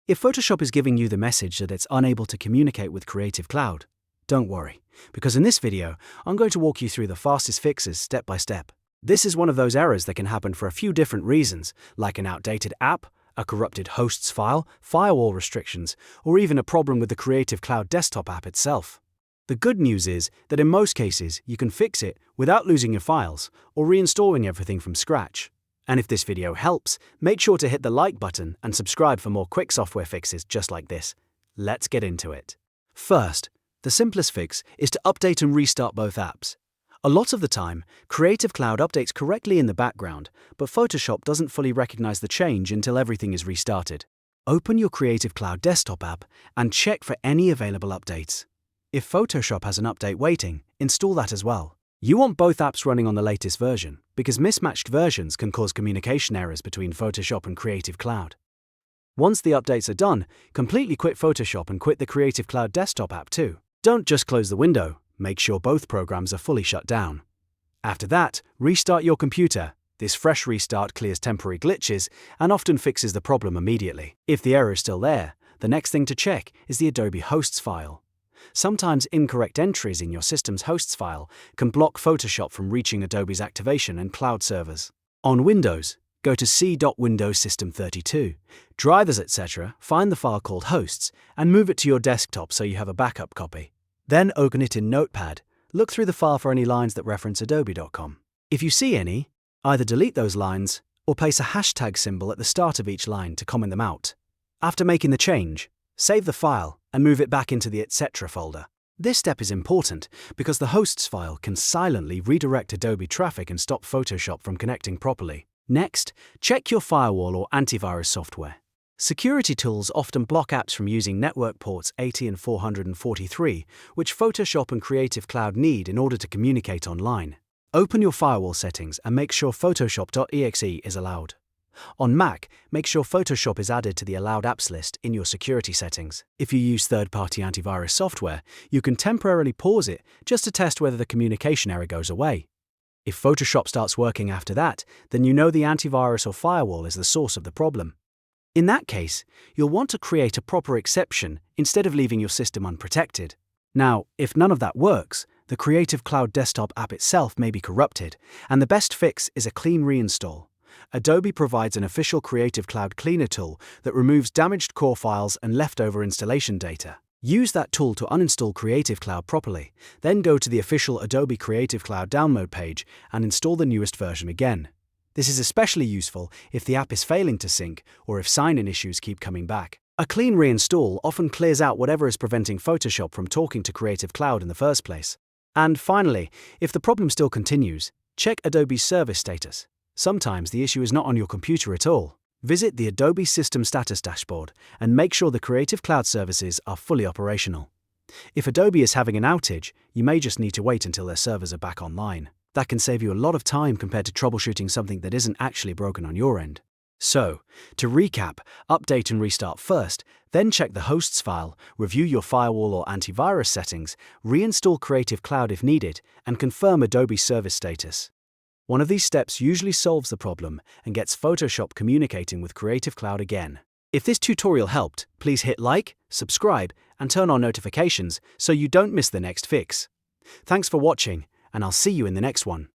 If Photoshop is giving you the message that it's unable to communicate with Creative Cloud, don't worry, because in this video, I'm going to walk you through the fastest fixes step by step. This is one of those errors that can happen for a few different reasons, like an outdated app, a corrupted hosts file, firewall restrictions, or even a problem with the Creative Cloud desktop app itself. The good news is that in most cases, you can fix it without losing your files or reinstalling everything from scratch. And if this video helps, make sure to hit the like button and subscribe for more quick software fixes just like this. Let's get into it. First, the simplest fix is to update and restart both apps. A lot of the time, Creative Cloud updates correctly in the background, but Photoshop doesn't fully recognize the change until everything is restarted. Open your Creative Cloud desktop app and check for any available updates. If Photoshop has an update waiting, install that as well. You want both apps running on the latest version, because mismatched versions can cause communication errors between Photoshop and Creative Cloud. Once the updates are done, completely quit Photoshop and quit the Creative Cloud desktop app too. Don't just close the window, make sure both programs are fully shut down. After that, restart your computer. This fresh restart clears temporary glitches and often fixes the problem immediately. If the error is still there, the next thing to check is the Adobe hosts file. Sometimes incorrect entries in your system's hosts file can block Photoshop from reaching Adobe's activation and cloud servers. On Windows, go to C.Windows System 32, drivers etc., find the file called hosts, and move it to your desktop so you have a backup copy. Then open it in Notepad, look through the file for any lines that reference adobe.com. If you see any, either delete those lines or place a hashtag symbol at the start of each line to comment them out. After making the change, save the file and move it back into the etc. folder. This step is important because the hosts file can silently redirect Adobe traffic and stop Photoshop from connecting properly. Next, check your firewall or antivirus software. Security tools often block apps from using network ports 80 and 443, which Photoshop and Creative Cloud need in order to communicate online. Open your firewall settings and make sure Photoshop.exe is allowed. On Mac, make sure Photoshop is added to the allowed apps list in your security settings. If you use third-party antivirus software, you can temporarily pause it just to test whether the communication error goes away. If Photoshop starts working after that, then you know the antivirus or firewall is the source of the problem. In that case, you'll want to create a proper exception instead of leaving your system unprotected. Now, if none of that works, the Creative Cloud desktop app itself may be corrupted, and the best fix is a clean reinstall. Adobe provides an official Creative Cloud cleaner tool that removes damaged core files and leftover installation data. Use that tool to uninstall Creative Cloud properly, then go to the official Adobe Creative Cloud download page and install the newest version again. This is especially useful if the app is failing to sync or if sign-in issues keep coming back. A clean reinstall often clears out whatever is preventing Photoshop from talking to Creative Cloud in the first place. And finally, if the problem still continues, check Adobe's service status. Sometimes the issue is not on your computer at all. Visit the Adobe System Status dashboard and make sure the Creative Cloud services are fully operational. If Adobe is having an outage, you may just need to wait until their servers are back online. That can save you a lot of time compared to troubleshooting something that isn't actually broken on your end. So, to recap, update and restart first, then check the hosts file, review your firewall or antivirus settings, reinstall Creative Cloud if needed, and confirm Adobe service status. One of these steps usually solves the problem and gets Photoshop communicating with Creative Cloud again. If this tutorial helped, please hit like, subscribe, and turn on notifications so you don't miss the next fix. Thanks for watching, and I'll see you in the next one.